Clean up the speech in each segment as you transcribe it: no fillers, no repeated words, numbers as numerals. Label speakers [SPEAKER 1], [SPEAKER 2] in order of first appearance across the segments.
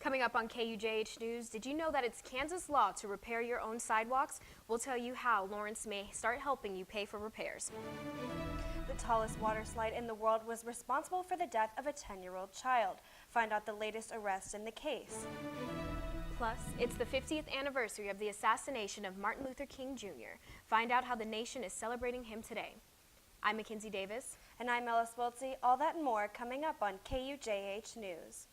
[SPEAKER 1] Coming up on KUJH News, did you know that it's Kansas law to repair your own sidewalks? We'll tell you how Lawrence may start helping you pay for repairs.
[SPEAKER 2] The tallest water slide in the world was responsible for the death of a 10-year-old child. Find out the latest arrest in the case.
[SPEAKER 1] Plus, it's the 50th anniversary of the assassination of Martin Luther King Jr. Find out how the nation is celebrating him today. I'm Mackenzie Davis.
[SPEAKER 2] And I'm Ella Swoltzy. All that and more coming up on KUJH News.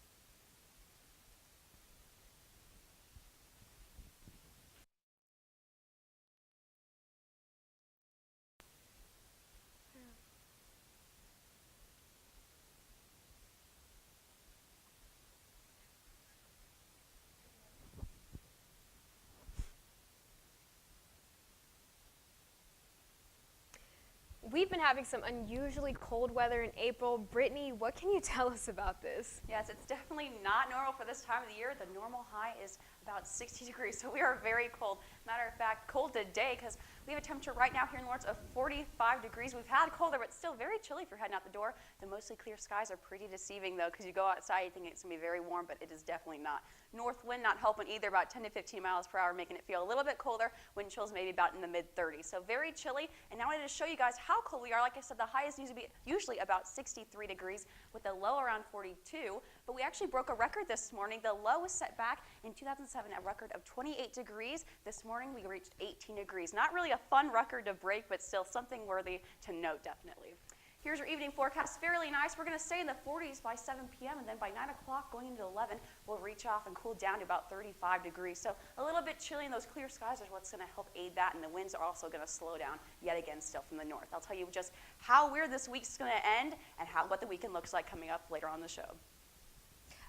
[SPEAKER 1] We've been having some unusually cold weather in April. Brittany, what can you tell us about this?
[SPEAKER 3] Yes, it's definitely not normal for this time of the year. The normal high is about 60 degrees, so we are very cold. Matter of fact, cold today because we have a temperature right now here in Lawrence of 45 degrees. We've had colder, but still very chilly if you're heading out the door. The mostly clear skies are pretty deceiving, though, because you go outside, you think it's going to be very warm, but it is definitely not. North wind not helping either, about 10 to 15 miles per hour, making it feel a little bit colder. Wind chills maybe about in the mid-30s, so very chilly. And now I wanted to show you guys how cold we are. Like I said, the high is usually about 63 degrees with the low around 42, but we actually broke a record this morning. The low was set back in 2007, a record of 28 degrees. This morning we reached 18 degrees. Not really a fun record to break, but still something worthy to note, definitely. Here's your evening forecast. Fairly nice. We're going to stay in the 40s by 7 p.m. and then by 9 o'clock going into 11, we'll reach off and cool down to about 35 degrees. So a little bit chilly, and those clear skies are what's going to help aid that, and the winds are also going to slow down yet again still from the north. I'll tell you just how weird this week's going to end and what the weekend looks like coming up later on the show.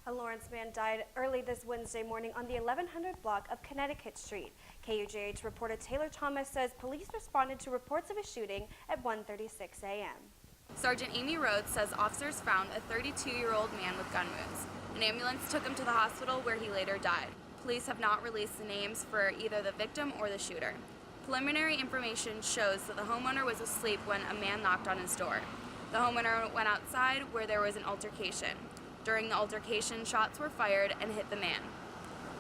[SPEAKER 2] A Lawrence man died early this Wednesday morning on the 1100 block of Connecticut Street. KUJH reporter Taylor Thomas says police responded to reports of a shooting at 1:36 a.m.
[SPEAKER 4] Sergeant Amy Rhodes says officers found a 32-year-old man with gun wounds. An ambulance took him to the hospital where he later died. Police have not released the names for either the victim or the shooter. Preliminary information shows that the homeowner was asleep when a man knocked on his door. The homeowner went outside where there was an altercation. During the altercation, shots were fired and hit the man.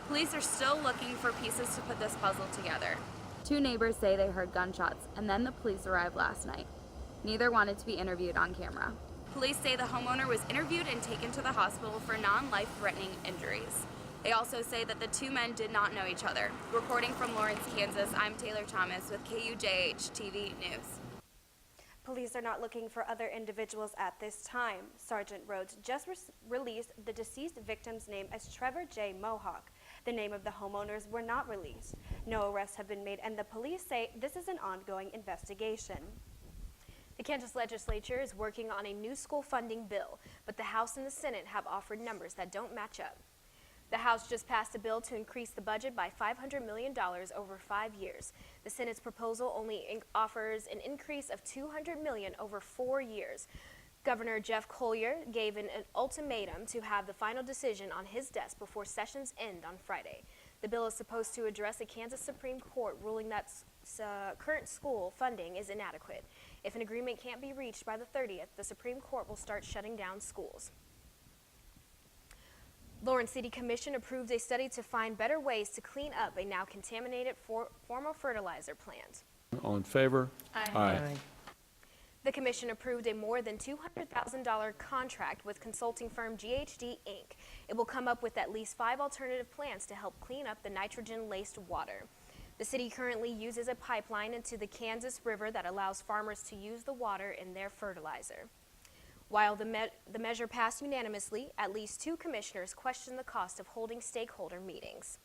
[SPEAKER 4] Police are still looking for pieces to put this puzzle together. Two neighbors say they heard gunshots, and then the police arrived last night. Neither wanted to be interviewed on camera. Police say the homeowner was interviewed and taken to the hospital for non-life-threatening injuries. They also say that the two men did not know each other. Reporting from Lawrence, Kansas, I'm Taylor Thomas with KUJH-TV News.
[SPEAKER 2] Police are not looking for other individuals at this time. Sergeant Rhodes just released the deceased victim's name as Trevor J. Mohawk. The name of the homeowners were not released. No arrests have been made, and the police say this is an ongoing investigation.
[SPEAKER 1] The Kansas legislature is working on a new school funding bill, but the House and the Senate have offered numbers that don't match up. The House just passed a bill to increase the budget by $500 million over 5 years. The Senate's proposal only offers an increase of $200 million over 4 years. Governor Jeff Colyer gave an ultimatum to have the final decision on his desk before sessions end on Friday. The bill is supposed to address a Kansas Supreme Court ruling that current school funding is inadequate. If an agreement can't be reached by the 30th, the Supreme Court will start shutting down schools. Lawrence City Commission approved a study to find better ways to clean up a now contaminated formal fertilizer plant.
[SPEAKER 5] All in favor?
[SPEAKER 4] Aye.
[SPEAKER 5] Aye.
[SPEAKER 1] The commission approved a more than $200,000 contract with consulting firm GHD Inc. It will come up with at least 5 alternative plans to help clean up the nitrogen-laced water. The city currently uses a pipeline into the Kansas River that allows farmers to use the water in their fertilizer. While the measure passed unanimously, at least 2 commissioners questioned the cost of holding stakeholder meetings.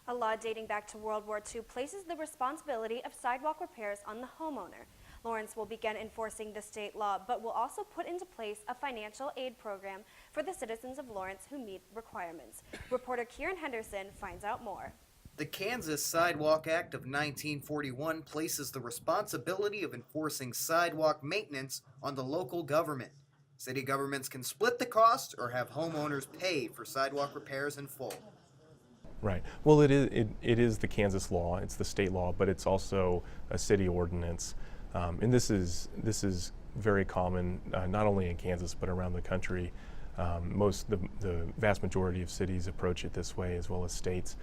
[SPEAKER 2] A law dating back to World War II places the responsibility of sidewalk repairs on the homeowner. Lawrence will begin enforcing the state law, but will also put into place a financial aid program for the citizens of Lawrence who meet requirements. Reporter Kieran Henderson finds out more.
[SPEAKER 6] The Kansas Sidewalk Act of 1941 places the responsibility of enforcing sidewalk maintenance on the local government. City governments can split the cost or have homeowners pay for sidewalk repairs in full.
[SPEAKER 7] Right. Well, it is the Kansas law. It's the state law, but it's also a city ordinance. And this is very common, not only in Kansas but around the country. The vast majority of cities approach it this way, as well as states.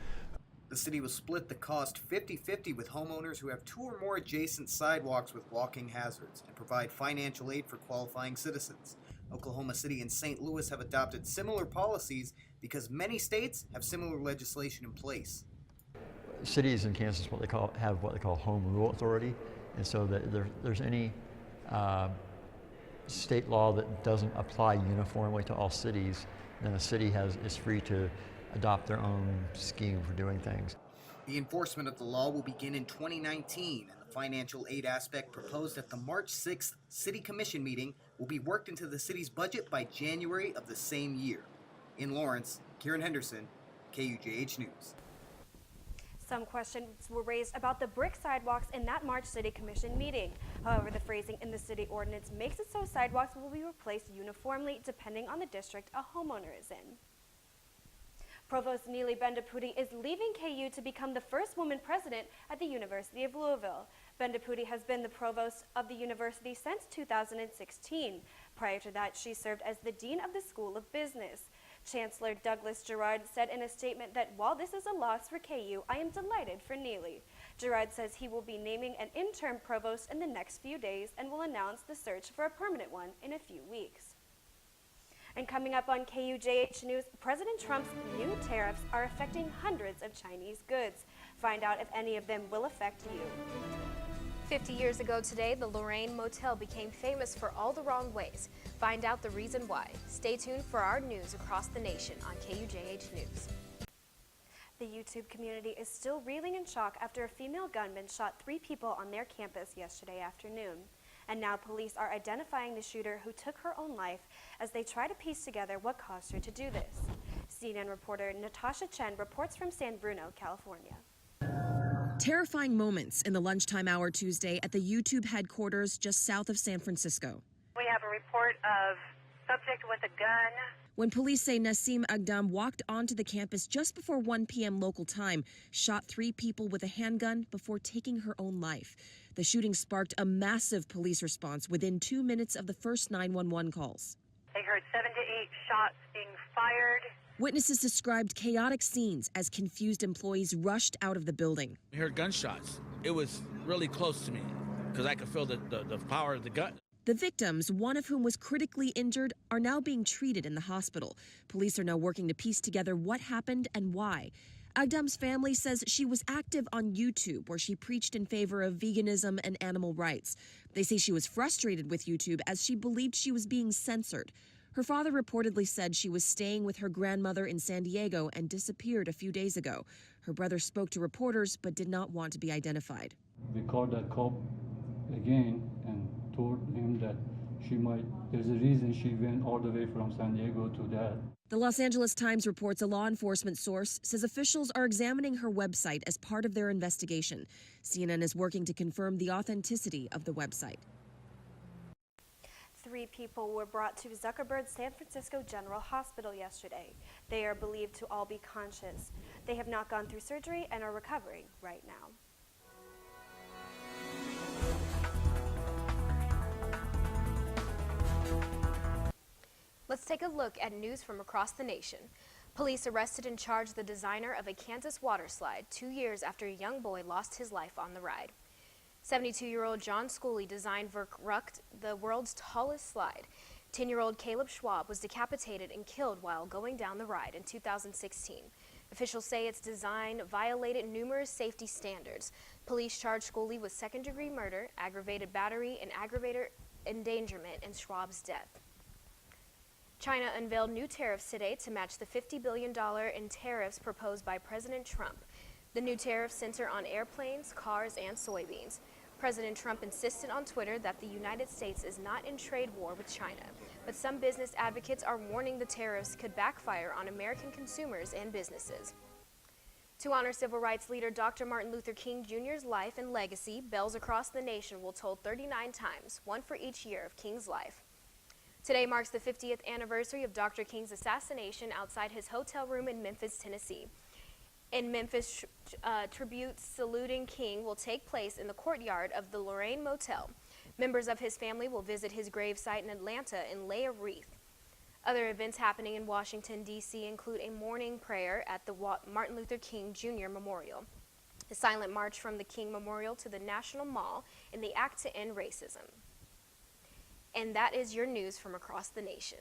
[SPEAKER 6] The city will split the cost 50-50 with homeowners who have 2 or more adjacent sidewalks with walking hazards and provide financial aid for qualifying citizens. Oklahoma City and St. Louis have adopted similar policies because many states have similar legislation in place.
[SPEAKER 5] Cities in Kansas have what they call home rule authority, and so that there's any state law that doesn't apply uniformly to all cities, then a city is free to adopt their own scheme for doing things.
[SPEAKER 6] The enforcement of the law will begin in 2019, and the financial aid aspect proposed at the March 6th City Commission meeting will be worked into the city's budget by January of the same year. In Lawrence, Kieran Henderson, KUJH News.
[SPEAKER 2] Some questions were raised about the brick sidewalks in that March City Commission meeting. However, the phrasing in the city ordinance makes it so sidewalks will be replaced uniformly depending on the district a homeowner is in. Provost Neely Bendapudi is leaving KU to become the first woman president at the University of Louisville. Bendapudi has been the provost of the university since 2016. Prior to that, she served as the dean of the School of Business. Chancellor Douglas Gerard said in a statement that while this is a loss for KU, I am delighted for Neely. Gerard says he will be naming an interim provost in the next few days and will announce the search for a permanent one in a few weeks. And coming up on KUJH News, President Trump's new tariffs are affecting hundreds of Chinese goods. Find out if any of them will affect you.
[SPEAKER 1] 50 years ago today, the Lorraine Motel became famous for all the wrong ways. Find out the reason why. Stay tuned for our news across the nation on KUJH News.
[SPEAKER 2] The YouTube community is still reeling in shock after a female gunman shot 3 people on their campus yesterday afternoon. And now police are identifying the shooter who took her own life as they try to piece together what caused her to do this. CNN reporter Natasha Chen reports from San Bruno, California.
[SPEAKER 8] Terrifying moments in the lunchtime hour Tuesday at the YouTube headquarters just south of San Francisco.
[SPEAKER 9] We have a report of subject with a gun.
[SPEAKER 8] When police say Nasim Agdam walked onto the campus just before 1 p.m. local time, shot 3 people with a handgun before taking her own life. The shooting sparked a massive police response within 2 minutes of the first 911 calls.
[SPEAKER 9] They heard 7 to 8 shots being fired.
[SPEAKER 8] Witnesses described chaotic scenes as confused employees rushed out of the building.
[SPEAKER 10] We heard gunshots. It was really close to me because I could feel the power of the gun.
[SPEAKER 8] The victims, one of whom was critically injured, are now being treated in the hospital. Police are now working to piece together what happened and why. Agdam's family says she was active on YouTube, where she preached in favor of veganism and animal rights. They say she was frustrated with YouTube as she believed she was being censored. Her father reportedly said she was staying with her grandmother in San Diego and disappeared a few days ago. Her brother spoke to reporters but did not want to be identified.
[SPEAKER 11] We called that cop again and told him that there's a reason she went all the way from San Diego to that.
[SPEAKER 8] The Los Angeles Times reports a law enforcement source says officials are examining her website as part of their investigation. CNN is working to confirm the authenticity of the website.
[SPEAKER 2] 3 people were brought to Zuckerberg's San Francisco General Hospital yesterday. They are believed to all be conscious. They have not gone through surgery and are recovering right now.
[SPEAKER 1] Let's take a look at news from across the nation. Police arrested and charged the designer of a Kansas water slide 2 years after a young boy lost his life on the ride. 72-year-old John Schooley designed Verrucht, the world's tallest slide. 10-year-old Caleb Schwab was decapitated and killed while going down the ride in 2016. Officials say its design violated numerous safety standards. Police charged Schooley with second-degree murder, aggravated battery, and aggravated endangerment in Schwab's death. China unveiled new tariffs today to match the $50 billion in tariffs proposed by President Trump. The new tariffs center on airplanes, cars, and soybeans. President Trump insisted on Twitter that the United States is not in trade war with China, but some business advocates are warning the tariffs could backfire on American consumers and businesses. To honor civil rights leader Dr. Martin Luther King Jr.'s life and legacy, bells across the nation will toll 39 times, one for each year of King's life. Today marks the 50th anniversary of Dr. King's assassination outside his hotel room in Memphis, Tennessee. In Memphis, tributes saluting King will take place in the courtyard of the Lorraine Motel. Members of his family will visit his gravesite in Atlanta and lay a wreath. Other events happening in Washington, D.C. include a morning prayer at the Martin Luther King Jr. Memorial, a silent march from the King Memorial to the National Mall in the act to end racism. And that is your news from across the nation.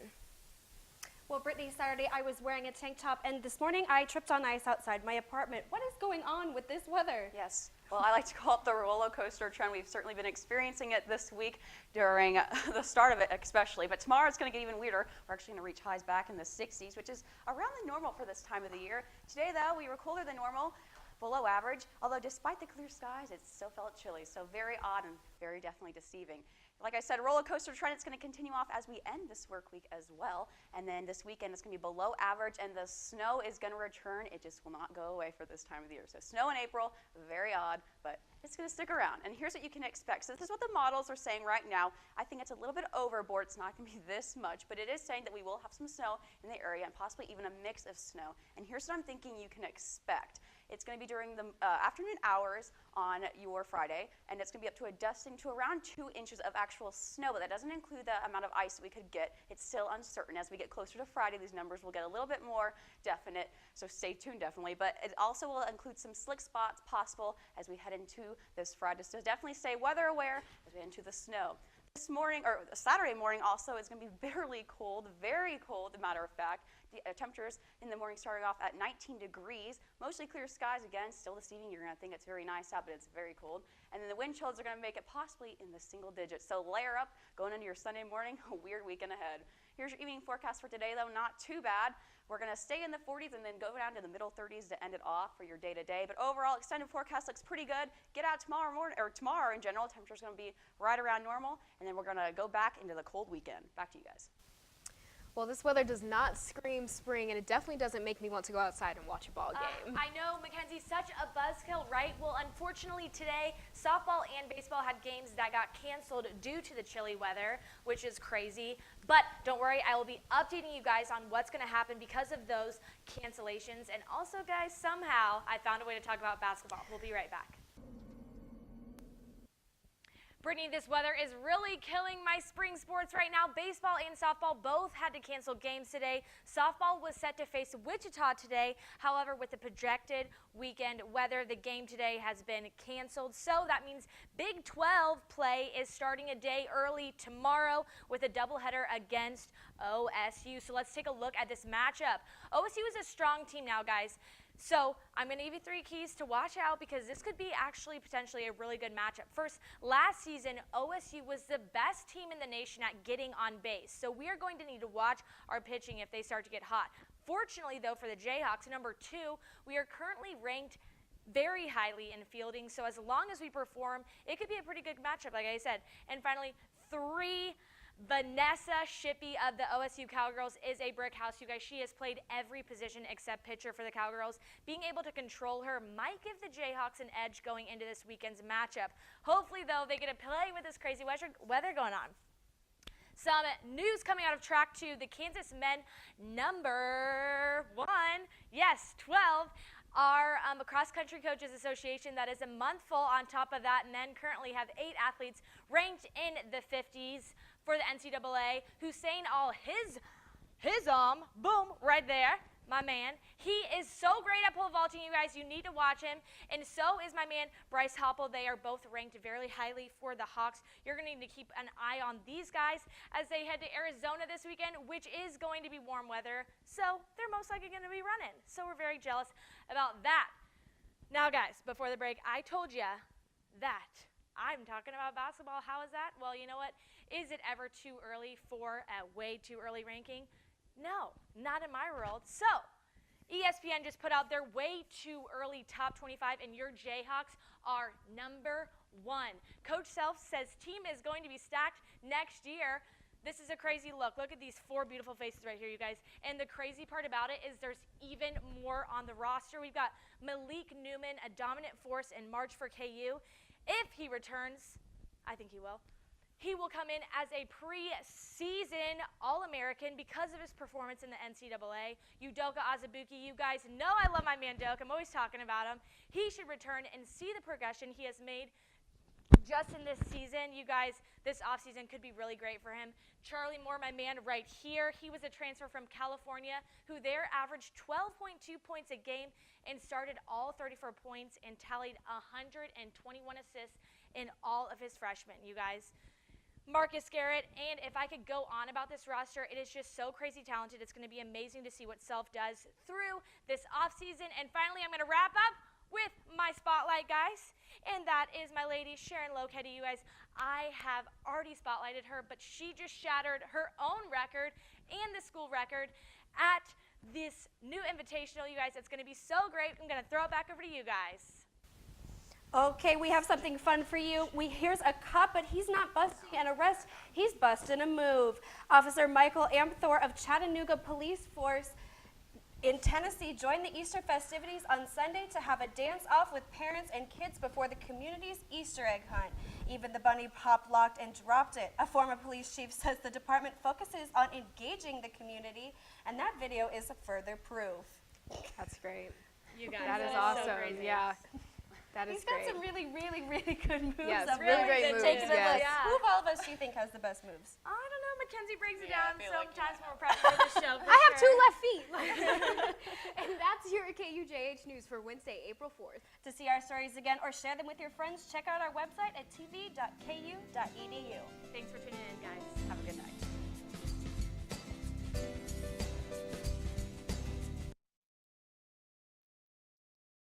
[SPEAKER 2] Well, Brittany, Saturday I was wearing a tank top, and this morning I tripped on ice outside my apartment. What is going on with this weather?
[SPEAKER 3] Yes. Well, I like to call it the roller coaster trend. We've certainly been experiencing it this week during the start of it especially. But tomorrow it's going to get even weirder. We're actually going to reach highs back in the 60s, which is around the normal for this time of the year. Today, though, we were colder than normal, below average. Although despite the clear skies, it still felt chilly. So very odd and very definitely deceiving. Like I said, roller coaster trend, it's going to continue off as we end this work week as well. And then this weekend it's going to be below average, and the snow is going to return. It just will not go away for this time of the year. So snow in April, very odd, but it's going to stick around. And here's what you can expect. So this is what the models are saying right now. I think it's a little bit overboard. It's not going to be this much, but it is saying that we will have some snow in the area and possibly even a mix of snow. And here's what I'm thinking you can expect. It's going to be during the afternoon hours on your Friday, and it's going to be up to a dusting to around 2 inches of actual snow, but that doesn't include the amount of ice that we could get. It's still uncertain. As we get closer to Friday, these numbers will get a little bit more definite, so stay tuned definitely. But it also will include some slick spots possible as we head into this Friday, so definitely stay weather aware as we head into the snow. This morning, or Saturday morning also, is going to be bitterly cold, very cold, as a matter of fact. The temperatures in the morning starting off at 19 degrees, mostly clear skies again, still this evening. You're going to think it's very nice out, but it's very cold. And then the wind chills are going to make it possibly in the single digits. So layer up, going into your Sunday morning, a weird weekend ahead. Here's your evening forecast for today, though, not too bad. We're going to stay in the 40s and then go down to the middle 30s to end it off for your day-to-day. But overall, extended forecast looks pretty good. Get out tomorrow morning, or tomorrow in general, temperature's going to be right around normal, and then we're going to go back into the cold weekend. Back to you guys.
[SPEAKER 1] Well, this weather does not scream spring, and it definitely doesn't make me want to go outside and watch a ball game.
[SPEAKER 12] I know, Mackenzie, such a buzzkill, right? Well, unfortunately today, softball and baseball had games that got canceled due to the chilly weather, which is crazy. But don't worry, I will be updating you guys on what's going to happen because of those cancellations. And also, guys, somehow I found a way to talk about basketball. We'll be right back. Brittany, this weather is really killing my spring sports right now. Baseball and softball both had to cancel games today. Softball was set to face Wichita today. However, with the projected weekend weather, the game today has been canceled. So that means Big 12 play is starting a day early tomorrow with a doubleheader against OSU. So let's take a look at this matchup. OSU is a strong team now, guys. So I'm going to give you 3 keys to watch out because this could be actually potentially a really good matchup. First, last season, OSU was the best team in the nation at getting on base. So we are going to need to watch our pitching if they start to get hot. Fortunately, though, for the Jayhawks, number 2, we are currently ranked very highly in fielding. So as long as we perform, it could be a pretty good matchup, like I said. And finally, 3, Vanessa Shippey of the OSU Cowgirls is a brick house, you guys. She has played every position except pitcher for the Cowgirls. Being able to control her might give the Jayhawks an edge going into this weekend's matchup. Hopefully, though, they get to play with this crazy weather going on. Some news coming out of track 2, the Kansas men number 1, yes, 12, are a cross-country coaches association that is a month full. On top of that, men currently have 8 athletes ranked in the 50s for the NCAA. Hussein boom, right there, my man. He is so great at pole vaulting, you guys. You need to watch him. And so is my man, Bryce Hoppel. They are both ranked very highly for the Hawks. You're going to need to keep an eye on these guys as they head to Arizona this weekend, which is going to be warm weather. So they're most likely going to be running. So we're very jealous about that. Now, guys, before the break, I told you that I'm talking about basketball. How is that? Well, you know what? Is it ever too early for a way too early ranking? No, not in my world. So ESPN just put out their way too early top 25, and your Jayhawks are number 1. Coach Self says team is going to be stacked next year. This is a crazy look. Look at these 4 beautiful faces right here, you guys. And the crazy part about it is there's even more on the roster. We've got Malik Newman, a dominant force in March for KU. If he returns, I think he will. He will come in as a preseason All-American because of his performance in the NCAA. Udoka Azubuike, you guys know I love my man Doak. I'm always talking about him. He should return and see the progression he has made just in this season, you guys, this offseason could be really great for him. Charlie Moore, my man right here, he was a transfer from California who there averaged 12.2 points a game and started all 34 points and tallied 121 assists in all of his freshmen, you guys. Marcus Garrett, and if I could go on about this roster, it is just so crazy talented. It's going to be amazing to see what Self does through this offseason. And finally, I'm going to wrap up with my spotlight, guys, and that is my lady, Sharon Lokedi. You guys, I have already spotlighted her, but she just shattered her own record and the school record at this new invitational. You guys, it's going to be so great. I'm going to throw it back over to you guys.
[SPEAKER 2] Okay, we have something fun for you. Here's a cop, but he's not busting an arrest. He's busting a move. Officer Michael Amthor of Chattanooga Police Force in Tennessee joined the Easter festivities on Sunday to have a dance-off with parents and kids before the community's Easter egg hunt. Even the bunny popped, locked, and dropped it. A former police chief says the department focuses on engaging the community, and that video is further proof.
[SPEAKER 13] That's great.
[SPEAKER 12] You guys,
[SPEAKER 13] that is
[SPEAKER 12] so
[SPEAKER 13] awesome.
[SPEAKER 12] crazy.
[SPEAKER 13] Yeah. That is
[SPEAKER 2] He's got
[SPEAKER 13] great.
[SPEAKER 2] some really, really, really good moves.
[SPEAKER 13] Yes,
[SPEAKER 2] up
[SPEAKER 13] really
[SPEAKER 2] there.
[SPEAKER 13] great moves,
[SPEAKER 2] Take it
[SPEAKER 13] yes.
[SPEAKER 2] yeah. Who of all of us do you think has the best moves?
[SPEAKER 12] I don't know. Mackenzie breaks it down sometimes when we're practicing the show.
[SPEAKER 13] I have two left feet.
[SPEAKER 14] And that's your KUJH News for Wednesday, April 4th.
[SPEAKER 2] To see our stories again or share them with your friends, check out our website at tv.ku.edu.
[SPEAKER 12] Thanks for tuning in, guys.
[SPEAKER 2] Have a good night.